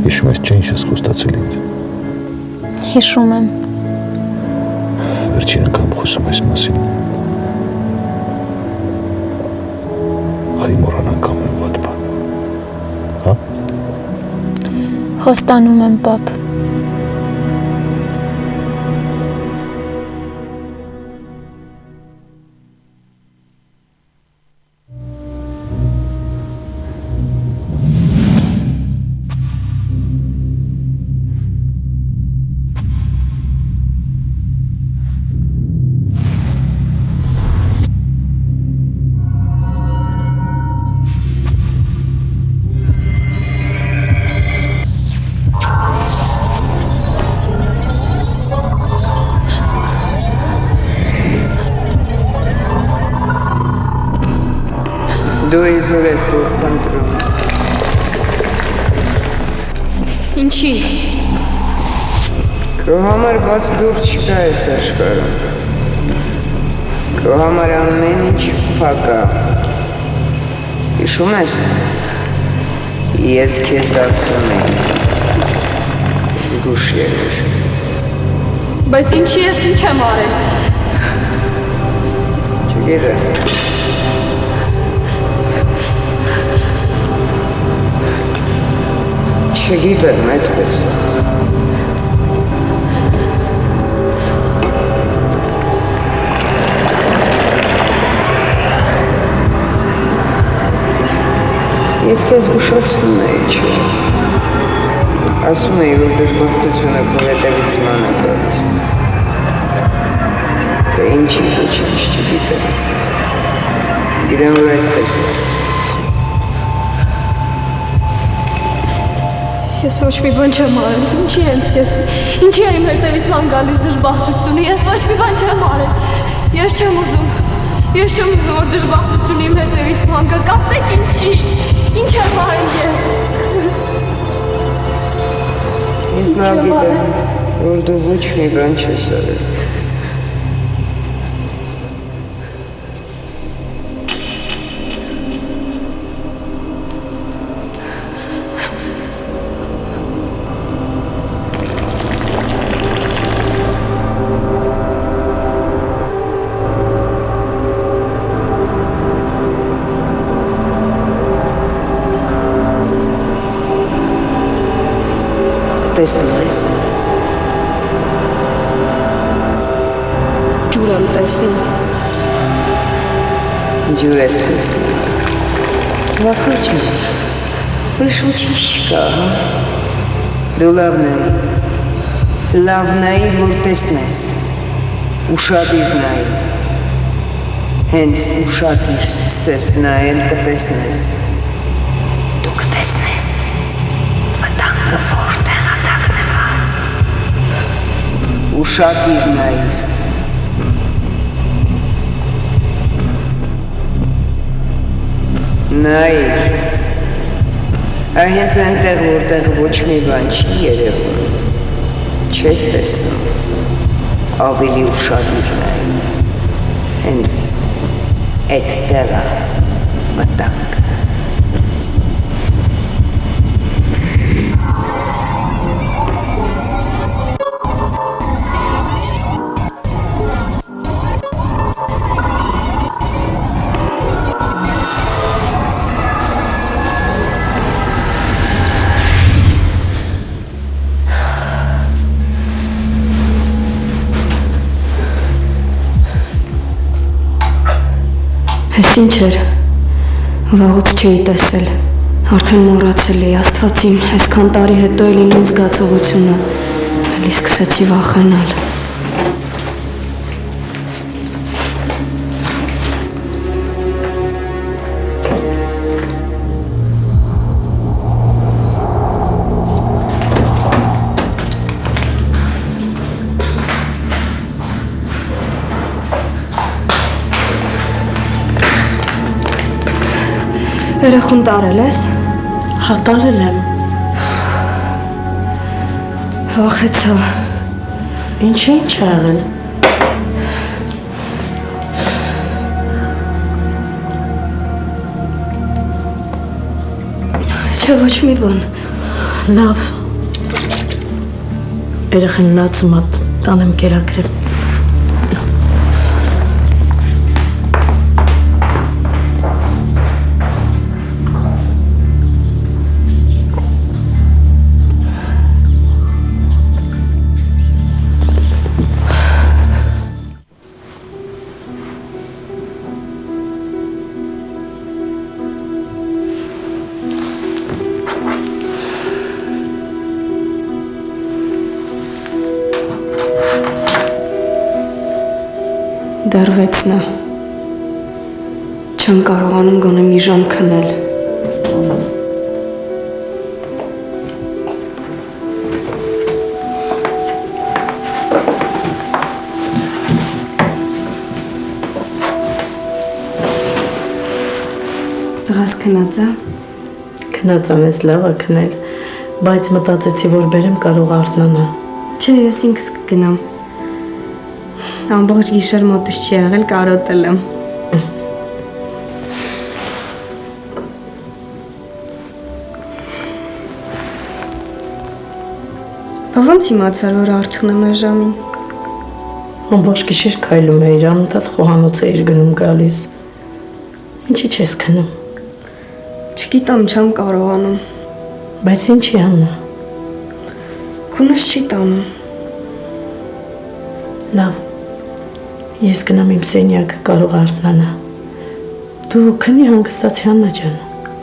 Հիշում ես, չէ՞, ինչ ես խոստացել ինձ։ Հիշում եմ։ Վերջին անգամ խոսում այս մասին։ Արի մոռանանք ամեն վատ բան։ Հա? Խոստանում եմ, պապ։ Դու իզուր ես դուր պանտրում։ Ինչի։ Քո համար բաց դուր չկա ես աշխարհում։ Քո համար ամեն ինչ փակ է։ Հիշում ես։ Ես քեզ ասում եմ։ Զգուշ եղիր։ Բայց ինչի ես ինչ եմ արել։ Չգիտեմ։ Չգիտեմ այդպես։ Ես քեզ զգուշացնում էի, չէ։ Ասում էի, որ դժբախտությունը քո հետևից ման է գալիս։ Թե ինչի ոչինչ չգիտեմ։ Գիտեմ, որ այդպես է։ Ես ոչ մի բան չեմ արել, ինչի է իմ հետևից ման գալիս դժբախտությունը, ես ոչ մի բան չեմ արել, ես չեմ ուզում, որ դժբախտությունը իմ հետևից ման գա, կասեք ինչի, ինչ եմ արել Ես լավ գիտեմ, որ դու ոչ մի բան չես արել։ Տեսնում ես։ Ջուր եմ տեսնում։ Ջուր ես տեսնում։ Վախոջ եմ, ուրիշ ոչինչ չկա, հա։ Դու լավ նայի, որ տեսնես, ուշադիր նայի։ Հենց ուշադիր սկսես նայել կտեսնես։ Դու կտեսնես, վտանգը որտեղ Ուշադիր նայիր։ Նայիր։ Հենց այնտեղ, որտեղ ոչ մի բան չի երևում, չես տեսնում, ավելի ուշադիր նայիր։ Հենց այդտեղ է վտանգը։ Ես ինչ էր, վաղուց չէի տեսել, արդեն մոռացել էի, Աստված իմ, այսքան տարի հետո էլ ինձ զգացողությունը, էլի սկսեցի վախենալ։ Երեխուն տարել ես։ Հա, տարել եմ։ Վախեցա։ Ինչ է եղել։ Չէ, ոչ մի բան։ Լավ։ Երեխան լացում ատ տանեմ կերակրեմ։ Դեռ 6-ն է։ Չեմ կարողանում գոնե մի ժամ քնել։ Տղաս քնած է։ Քնած ամես լավ է քնել, բայց մտածեցի, որ բերեմ կարող արթնանա։ Չէ, ես ինքս կգնամ։ Ամբողջ գիշեր մոտս չի եղել, կարոտել եմ։ Ոնց իմացար, որ Արթուն եմ ժամին։ Ամբողջ գիշեր քայլում էիր, անընդհատ խոհանոց էիր գնում գալիս։ Ինչի՞ չես քնում։ Չգիտեմ, չեմ կարողանում։ Բայց ինչի Աննա։ Քունս չի տանում։ Լավ։ Ես գնամ իմ սենյակ, կարող արթնանա։ Դու քնի հանգստացի Աննա ջան։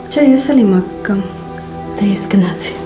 Չէ, ես էլ հիմա կգամ։ Դե ես գնացի։